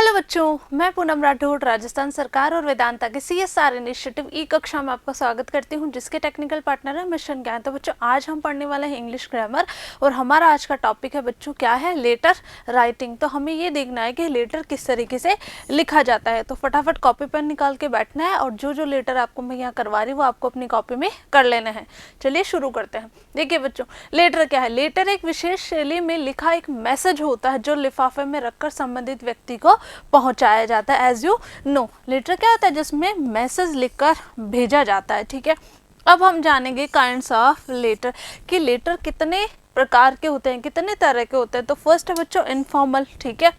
Hello बच्चों, मैं पूनम राठौड़ राजस्थान सरकार और वेदांता के CSR इनिशिएटिव ई कक्षा में आपका स्वागत करती हूं, जिसके टेक्निकल पार्टनर है मिशन ज्ञान। तो बच्चों, आज हम पढ़ने वाले हैं इंग्लिश ग्रामर और हमारा आज का टॉपिक है बच्चों क्या है, लेटर राइटिंग। तो हमें ये देखना है कि लेटर किस तरीके से लिखा जाता है। तो फटाफट कॉपी पेन निकाल के बैठना है और जो जो लेटर आपको मैं यहाँ करवा रही हूँ वो आपको अपनी कॉपी में कर लेना है। चलिए शुरू करते हैं। देखिए बच्चों, लेटर क्या है। लेटर एक विशेष शैली में लिखा एक मैसेज होता है जो लिफाफे में रखकर संबंधित व्यक्ति को पहुंचाया जाता है। एज यू नो, लेटर क्या होता है, जिसमें मैसेज लिखकर भेजा जाता है। ठीक है, अब हम जानेंगे काइंड्स ऑफ लेटर कि लेटर कितने प्रकार के होते हैं, कितने तरह के होते हैं। तो फर्स्ट है बच्चों इनफॉर्मल। ठीक है,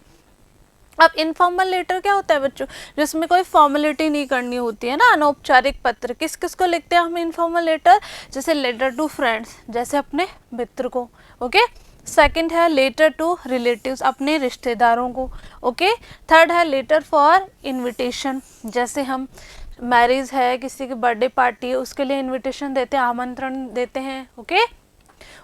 अब इनफॉर्मल लेटर क्या होता है बच्चों, जिसमें कोई फॉर्मेलिटी नहीं करनी होती है ना, अनौपचारिक पत्र। किस किस को लिखते हैं हम इनफॉर्मल लेटर, जैसे लेटर टू फ्रेंड्स, जैसे अपने मित्र को। ओके, सेकंड है लेटर टू रिलेटिव्स, अपने रिश्तेदारों को। ओके, थर्ड है लेटर फॉर इनविटेशन, जैसे हम मैरिज है, किसी की बर्थडे पार्टी है, उसके लिए इनविटेशन देते हैं, आमंत्रण देते हैं। ओके,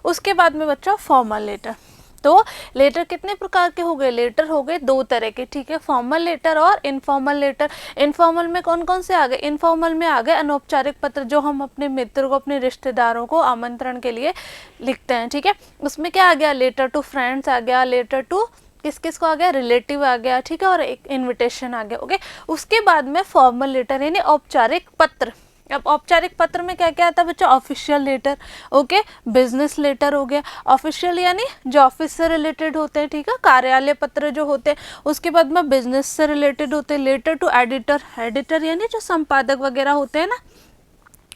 उसके बाद में बच्चों फॉर्मल लेटर। तो लेटर कितने प्रकार के हो गए, लेटर हो गए दो तरह के। ठीक है, फॉर्मल लेटर और इनफॉर्मल लेटर। इनफॉर्मल में कौन कौन से आ गए, इनफॉर्मल में आ गए अनौपचारिक पत्र, जो हम अपने मित्र को, अपने रिश्तेदारों को आमंत्रण के लिए लिखते हैं। ठीक है, उसमें क्या आ गया, लेटर टू फ्रेंड्स आ गया, लेटर टू किस किस को आ गया, रिलेटिव आ गया। ठीक है, और एक इन्विटेशन आ गया। ओके, उसके बाद में फॉर्मल लेटर यानी औपचारिक पत्र। अब औपचारिक पत्र में क्या क्या आता है बच्चों, official letter. Okay, business letter हो गया। ऑफिशियल यानी जो ऑफिस से रिलेटेड होते हैं। ठीक है, कार्यालय पत्र जो होते हैं। उसके बाद में बिजनेस से रिलेटेड होते हैं। लेटर टू एडिटर, एडिटर यानी जो संपादक वगैरह होते हैं ना,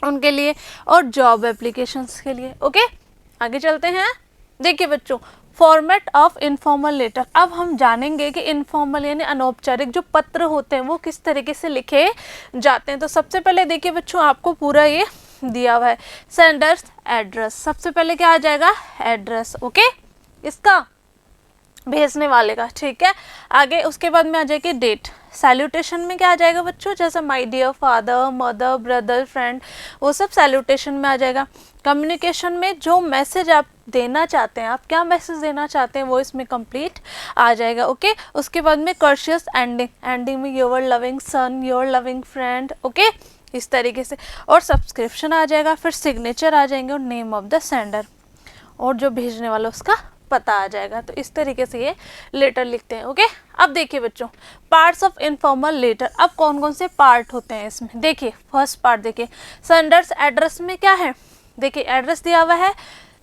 उनके लिए। और जॉब एप्लीकेशंस के लिए। ओके, आगे चलते हैं। देखिए बच्चों, फॉर्मेट ऑफ इनफॉर्मल लेटर। अब हम जानेंगे कि इनफॉर्मल यानी अनौपचारिक जो पत्र होते हैं वो किस तरीके से लिखे जाते हैं। तो सबसे पहले देखिए बच्चों, आपको पूरा ये दिया हुआ है, सेंडर्स एड्रेस। सबसे पहले क्या आ जाएगा, एड्रेस। ओके, इसका भेजने वाले का। ठीक है, आगे उसके बाद में आ जाएगी डेट। सैल्यूटेशन में क्या आ जाएगा बच्चों, जैसे my dear father, mother, brother, friend, वो सब सैल्यूटेशन में आ जाएगा। कम्युनिकेशन में जो मैसेज आप देना चाहते हैं, आप क्या मैसेज देना चाहते हैं, वो इसमें कंप्लीट आ जाएगा। ओके, उसके बाद में कर्शियस एंडिंग, एंडिंग में your loving son, your loving friend. Okay, इस तरीके से। और सब्सक्रिप्शन आ जाएगा, फिर सिग्नेचर आ जाएंगे और नेम ऑफ द सेंडर, और जो भेजने वाला उसका पता आ जाएगा। तो इस तरीके से ये लेटर लिखते हैं। ओके, अब देखिए बच्चों, पार्ट्स ऑफ इनफॉर्मल लेटर। अब कौन कौन से पार्ट होते हैं इसमें, देखिए फर्स्ट पार्ट देखिए, सेंडर्स एड्रेस में क्या है, देखिए एड्रेस दिया हुआ है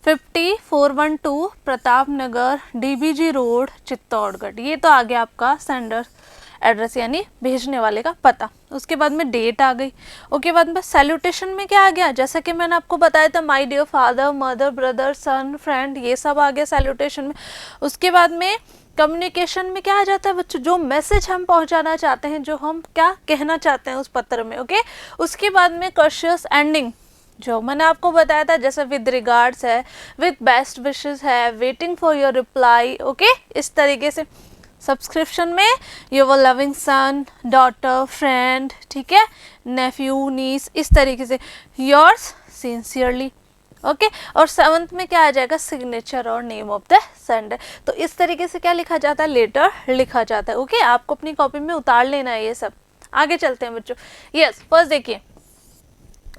5412 प्रताप नगर, DBG रोड, चित्तौड़गढ़। ये तो आ गया आपका सेंडर एड्रेस यानी भेजने वाले का पता। उसके बाद में डेट आ गई। उसके बाद में सैल्यूटेशन में क्या आ गया, जैसा कि मैंने आपको बताया था, my dear father, mother, brother, son, friend, ये सब आ गया सैल्यूटेशन में। उसके बाद में कम्युनिकेशन में क्या आ जाता है बच्चों, जो मैसेज हम पहुंचाना चाहते हैं, जो हम क्या कहना चाहते हैं उस पत्र में। ओके, उसके बाद में कर्शियस एंडिंग, जो मैंने आपको बताया था, जैसे विद रिगार्ड्स है, विद बेस्ट विशेस है, waiting for your reply. Okay, इस तरीके से। सब्सक्रिप्शन में your loving son, daughter, friend, ठीक है, नेफ्यू, नीस, इस तरीके से, योर्स सिंसियरली। ओके, और सेवंथ में क्या आ जाएगा, सिग्नेचर और नेम ऑफ द सेंडर। तो इस तरीके से क्या लिखा जाता है, लेटर लिखा जाता है। ओके, आपको अपनी कॉपी में उतार लेना है ये सब। आगे चलते हैं बच्चों। यस, फर्स्ट देखिए,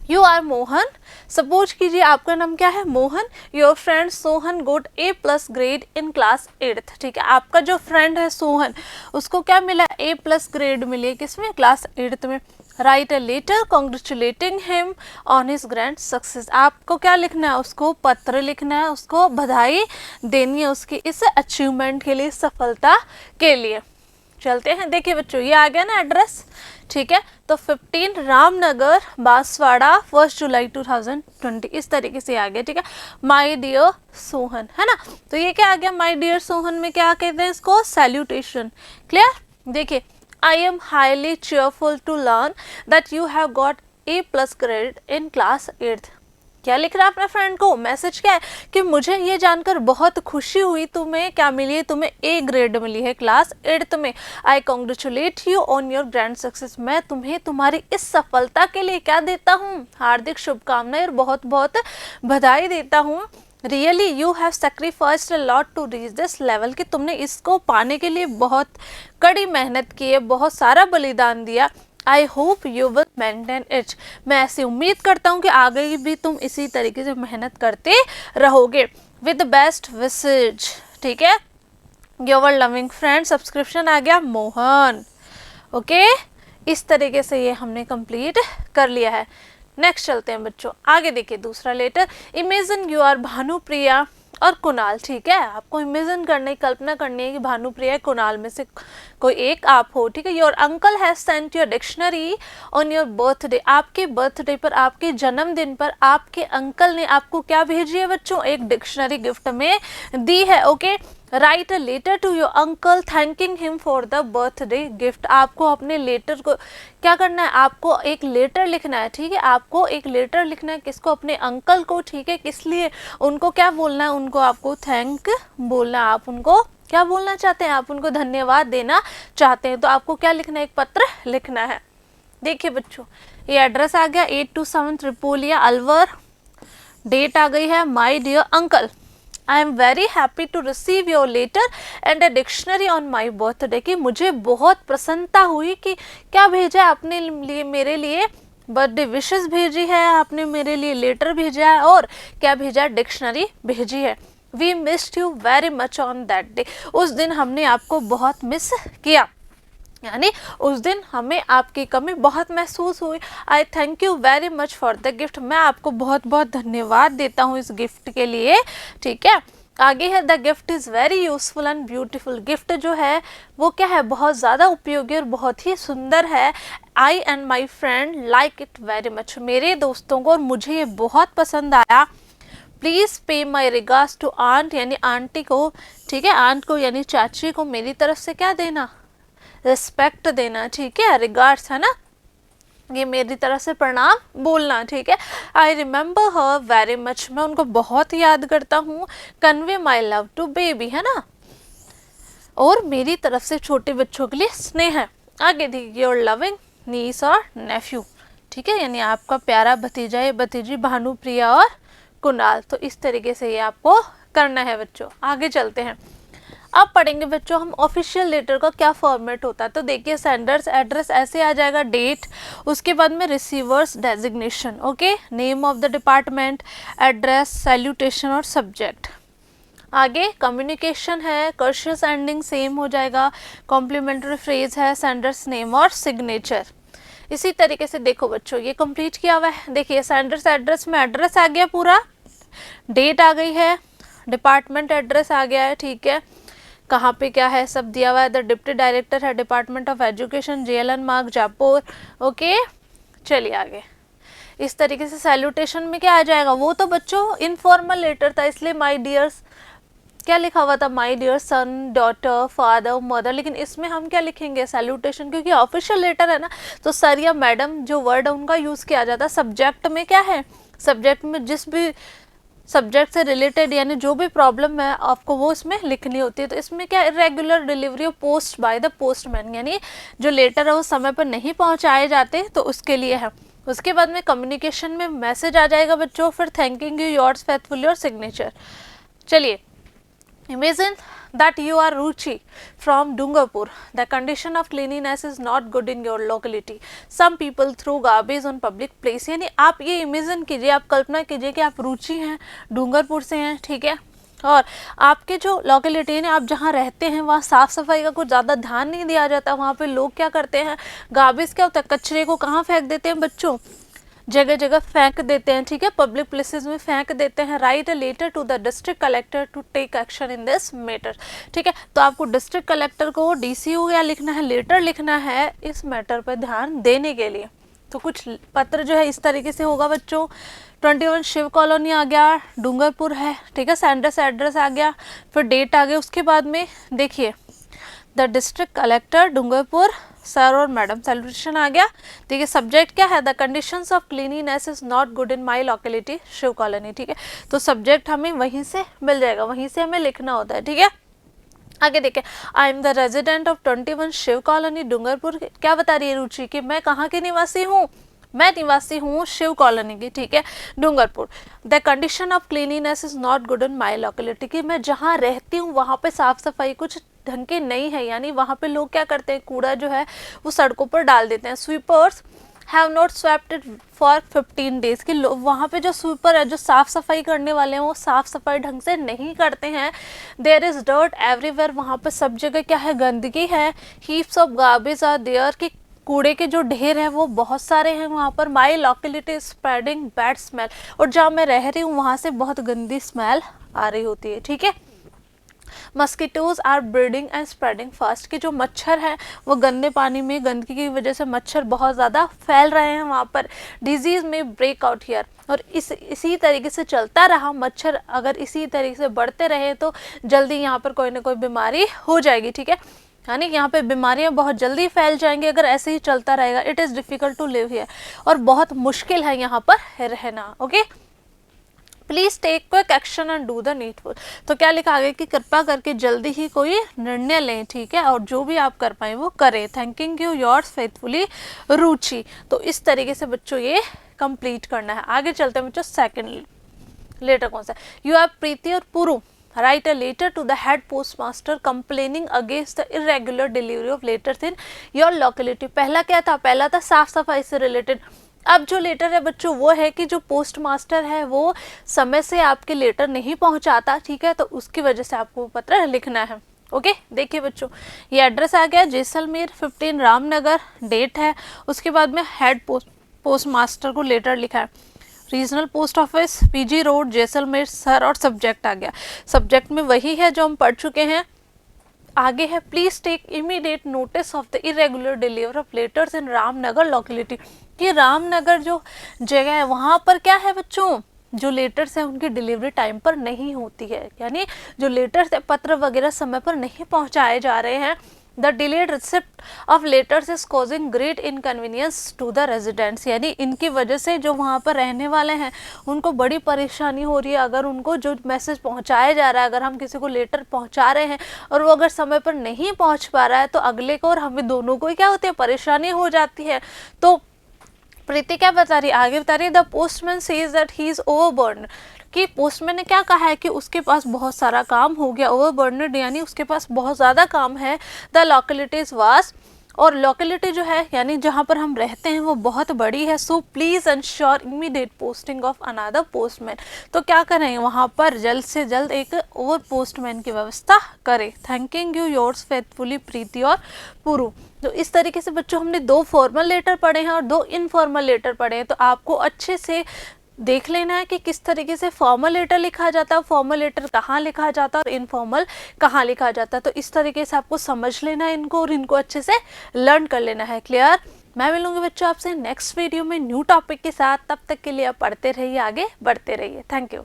यू आर मोहन। सपोज कीजिए आपका नाम क्या है, Mohan. Your friend Sohan got A+ grade in class 8th। ठीक है, आपका जो फ्रेंड है सोहन, उसको क्या मिला, A+ ग्रेड मिली है, किसमें, क्लास 8th में। Write a letter congratulating him on his grand success. आपको क्या लिखना है, उसको पत्र लिखना है, उसको बधाई देनी है उसकी इस अचीवमेंट के लिए, सफलता के लिए। चलते हैं, देखिए बच्चों, ये आ गया ना एड्रेस। ठीक है, तो 15 रामनगर, बांसवाड़ा, 1 जुलाई 2020, इस तरीके से आ गया। ठीक है, माय डियर सोहन, है ना। तो ये क्या आ गया, माय डियर सोहन में क्या कहते हैं इसको, सैल्यूटेशन। क्लियर, देखिए, I am highly cheerful to learn that you have got A+ grade in class 8th। क्या लिख रहा है अपने फ्रेंड को, मैसेज क्या है कि मुझे ये जानकर बहुत खुशी हुई, तुम्हें क्या मिली है, तुम्हें A ग्रेड मिली है क्लास 8th में। I congratulate you on your grand success. मैं तुम्हें तुम्हारी इस सफलता के लिए क्या देता हूँ, हार्दिक शुभकामनाएं और बहुत बहुत बधाई देता हूँ। Really you have sacrificed a lot to reach this level, कि तुमने इसको पाने के लिए बहुत कड़ी मेहनत की है, बहुत सारा बलिदान दिया। I hope you will maintain it, मैं ऐसी उम्मीद करता हूँ कि आगे भी तुम इसी तरीके से मेहनत करते रहोगे। विद बेस्ट विशेज, ठीक है, योर लविंग फ्रेंड। सब्सक्रिप्शन आ गया मोहन। ओके, इस तरीके से ये हमने कंप्लीट कर लिया है। नेक्स्ट चलते हैं बच्चों, आगे देखिए दूसरा लेटर। इमेजिन यू आर भानुप्रिया और कुणाल, ठीक है, आपको इमेजिन करने की, कल्पना करनी है कि भानुप्रिया कुणाल में से कोई एक आप हो, ठीक है। Your uncle has sent your dictionary on your birthday, आपके बर्थडे पर, आपके जन्मदिन पर आपके अंकल ने आपको क्या भेजी है बच्चों, एक डिक्शनरी गिफ्ट में दी है। Okay, write a letter to your uncle thanking him for the birthday gift, आपको अपने लेटर को क्या करना है, आपको एक लेटर लिखना है, ठीक है, आपको एक लेटर लिखना है, किसको, अपने अंकल को, ठीक है। किस लिए, उनको क्या बोलना है, उनको आपको थैंक बोलना, आप उनको क्या बोलना चाहते हैं, आप उनको धन्यवाद देना चाहते हैं, तो आपको क्या लिखना है, एक पत्र लिखना है। देखिए बच्चों, ये एड्रेस आ गया 827 त्रिपोलिया अलवर, डेट आ गई है my dear uncle, I am very happy to receive your letter and a dictionary on my birthday, कि मुझे बहुत प्रसन्नता हुई कि क्या भेजा है आपने लिए, मेरे लिए बर्थडे विशेस भेजी है आपने, मेरे लिए लेटर भेजा है और क्या भेजा है, डिक्शनरी भेजी है। We missed you very much on that day, उस दिन हमने आपको बहुत मिस किया, यानी उस दिन हमें आपकी कमी बहुत महसूस हुई। आई thank you very much for the gift, मैं आपको बहुत बहुत धन्यवाद देता हूँ इस गिफ्ट के लिए, ठीक है। आगे है the gift is very useful and beautiful, gift जो है वो क्या है, बहुत ज़्यादा उपयोगी और बहुत ही सुंदर है। I and my friend like it very much, मेरे दोस्तों को और मुझे ये बहुत पसंद आया। Please pay my regards to aunt, यानी आंटी को, ठीक है, आंट को यानी चाची को मेरी तरफ से क्या देना, रिस्पेक्ट देना, ठीक है, रिगार्ड्स है ना, ये मेरी तरफ से प्रणाम बोलना, ठीक है। I remember her very much, मैं उनको बहुत याद करता हूँ। Convey my love to baby, है ना, और मेरी तरफ से छोटे बच्चों के लिए स्नेह है। आगे देखिए योर लविंग नीस और नेफ्यू, ठीक है, यानी आपका प्यारा भतीजा या भतीजी भानुप्रिया और कुणाल, तो इस तरीके से ये आपको करना है बच्चों। आगे चलते हैं, अब पढ़ेंगे बच्चों हम ऑफिशियल लेटर का क्या फॉर्मेट होता है। तो देखिए सेंडर्स एड्रेस ऐसे आ जाएगा, डेट, उसके बाद में receiver's designation, okay, name of the department, address, salutation और सब्जेक्ट। आगे कम्युनिकेशन है, कर्शियस एंडिंग सेम हो जाएगा, कॉम्प्लीमेंट्री फ्रेज है, सेंडर्स नेम और सिग्नेचर। इसी तरीके से देखो बच्चों ये कंप्लीट किया हुआ है। देखिए सेंडर्स एड्रेस में एड्रेस आ गया पूरा, डेट आ गई है, डिपार्टमेंट एड्रेस आ गया है, ठीक है, कहाँ पे क्या है सब दिया हुआ है। द डिप्टी डायरेक्टर है डिपार्टमेंट ऑफ एजुकेशन, JLN मार्ग जयपुर, ओके। चलिए आगे, इस तरीके से सैल्यूटेशन में क्या आ जाएगा, वो तो बच्चों इनफॉर्मल लेटर था इसलिए माय डियर्स क्या लिखा हुआ था, my dear son, daughter, father, mother, लेकिन इसमें हम क्या लिखेंगे, सैल्यूटेशन, क्योंकि ऑफिशियल लेटर है ना, तो सर या मैडम जो वर्ड है उनका यूज़ किया जाता है। सब्जेक्ट में क्या है, सब्जेक्ट में जिस भी सब्जेक्ट से रिलेटेड यानी जो भी प्रॉब्लम है आपको वो इसमें लिखनी होती है। तो इसमें क्या, irregular delivery of post by the postman, यानी जो लेटर है वो समय पर नहीं पहुंचाए जाते तो उसके लिए है। उसके बाद में कम्युनिकेशन में मैसेज आ जाएगा बच्चों, फिर थैंकिंग यू योर्स फेथफुली और सिग्नेचर। चलिए, imagine that you are Ruchi from Dungarpur. The condition of cleanliness is not good in your locality. Some people throw garbage on public place. यानी आप ये imagine कीजिए, आप कल्पना कीजिए कि आप रुचि हैं, डूंगरपुर से हैं, ठीक है, और आपके जो लोकेलिटी है आप जहाँ रहते हैं वहाँ साफ़ सफाई का कुछ ज़्यादा ध्यान नहीं दिया जाता। वहाँ पे लोग क्या करते हैं, गार्बेज क्या होता है, कचरे को कहाँ फेंक देते हैं बच्चों, जगह जगह फेंक देते हैं, ठीक है, पब्लिक प्लेसेस में फेंक देते हैं। Write a letter to the district collector to take action in this matter, ठीक है, तो आपको डिस्ट्रिक्ट कलेक्टर को DCO या लिखना है, लेटर लिखना है इस मैटर पर ध्यान देने के लिए। तो कुछ पत्र जो है इस तरीके से होगा बच्चों। 21 शिव कॉलोनी आ गया, डूंगरपुर है, ठीक है, सेंडर्स एड्रेस आ गया, फिर डेट आ गया, उसके बाद में देखिए the district collector Dungarpur, sir और मैडम, सैल्यूटेशन आ गया। देखिए सब्जेक्ट क्या है, the conditions of cleanliness is not good in my locality Shiv colony, ठीक है, तो सब्जेक्ट हमें वहीं से मिल जाएगा, वहीं से हमें लिखना होता है, ठीक है। आगे देखें, I am the resident of 21 Shiv colony Dungarpur, क्या बता रही है रुचि कि मैं कहाँ की निवासी हूँ, मैं निवासी हूँ शिव कॉलोनी की, ठीक है, Dungarpur. The condition of cleanliness is not good in my locality, कि मैं जहाँ रहती हूँ वहाँ पे साफ सफाई कुछ ढंग की नहीं है, यानी वहाँ पे लोग क्या करते हैं, कूड़ा जो है वो सड़कों पर डाल देते हैं। Sweepers have not swept it for 15 days, कि वहाँ पे जो स्वीपर है, जो साफ सफाई करने वाले हैं, वो साफ सफाई ढंग से नहीं करते हैं। देयर इज डर्ट एवरीवेयर, वहाँ पे सब जगह क्या है, गंदगी है। Heaps of garbage are there, कि कूड़े के जो ढेर है वो बहुत सारे हैं वहाँ पर। माई लोकेलिटी स्प्रेडिंग बैड स्मेल, और जहाँ मैं रह रही हूँ वहाँ से बहुत गंदी स्मेल आ रही होती है, ठीक है। Mosquitoes are breeding and spreading fast, कि जो मच्छर है वो गंदे पानी में, गंदगी की वजह से मच्छर बहुत ज़्यादा फैल रहे हैं वहाँ पर। डिजीज़ में ब्रेक आउट हियर, और इसी तरीके से चलता रहा, मच्छर अगर इसी तरीके से बढ़ते रहे तो जल्दी यहाँ पर कोई ना कोई बीमारी हो जाएगी, ठीक है, यानी यहाँ पे बीमारियाँ बहुत जल्दी फैल जाएंगी अगर ऐसे ही चलता रहेगा। It is difficult to live here, और बहुत मुश्किल है यहाँ पर रहना, okay. Please take quick action and do the needful, तो क्या लिखा आगे कि कृपया करके जल्दी ही कोई निर्णय लें, ठीक है, और जो भी आप कर पाए वो करें। थैंकिंग यू योर्स फेथफुली रुचि, तो इस तरीके से बच्चों ये कंप्लीट करना है। आगे चलते हैं बच्चों, सेकंड लेटर कौन सा, यू हैव प्रीति और पुरु write a letter to the head postmaster complaining against the irregular delivery of letters in your locality। पहला क्या था, पहला था साफ सफाई से रिलेटेड। अब जो लेटर है बच्चों वो है कि जो पोस्ट मास्टर है वो समय से आपके लेटर नहीं पहुंचाता, ठीक है, तो उसकी वजह से आपको पत्र लिखना है, ओके। देखिए बच्चों, ये एड्रेस आ गया जैसलमेर 15 रामनगर, डेट है, उसके बाद में हेड पोस्ट मास्टर को लेटर लिखा है। Regional post office PG road Jaisalmer sir, और सब्जेक्ट आ गया, सब्जेक्ट में वही है जो हम पढ़ चुके हैं। आगे है please take immediate notice of the irregular deliver of letters in Ramnagar locality, कि रामनगर जो जगह है वहाँ पर क्या है बच्चों, जो लेटर्स हैं उनकी डिलीवरी टाइम पर नहीं होती है, यानी जो लेटर्स है पत्र वगैरह समय पर नहीं पहुँचाए जा रहे हैं। The delayed receipt of letters is causing great inconvenience to the residents, यानी इनकी वजह से जो वहाँ पर रहने वाले हैं उनको बड़ी परेशानी हो रही है। अगर उनको जो मैसेज पहुँचाया जा रहा है, अगर हम किसी को लेटर पहुँचा रहे हैं और वो अगर समय पर नहीं पहुँच पा रहा है तो अगले को और हमें दोनों को ही क्या होती है, परेशानी हो जाती है। तो प्रीति क्या बता रही, आगे बता रही है, the postman says that he is overburn, कि पोस्टमैन ने क्या कहा है कि उसके पास बहुत सारा काम हो गया, ओवरबर्नड यानी उसके पास बहुत ज़्यादा काम है। द लोकेलिटी इज वास्ट, और लोकेलिटी जो है यानी जहाँ पर हम रहते हैं वो बहुत बड़ी है। So please ensure immediate posting of another postman, तो क्या करें वहाँ पर जल्द से जल्द एक और पोस्टमैन की व्यवस्था करें। थैंकिंग यू योर्स फेथफुली प्रीति और पुरु। तो इस तरीके से बच्चों हमने 2 फॉर्मल लेटर पढ़े हैं और 2 इनफॉर्मल लेटर पढ़े हैं, तो आपको अच्छे से देख लेना है कि किस तरीके से फॉर्मल लेटर लिखा जाता है, फॉर्मल लेटर कहाँ लिखा जाता है और इनफॉर्मल कहाँ लिखा जाता है। तो इस तरीके से आपको समझ लेना है इनको और इनको अच्छे से लर्न कर लेना है। क्लियर? मैं मिलूंगी बच्चों आपसे नेक्स्ट वीडियो में न्यू टॉपिक के साथ। तब तक के लिए आप पढ़ते रहिए, आगे बढ़ते रहिए। Thank you.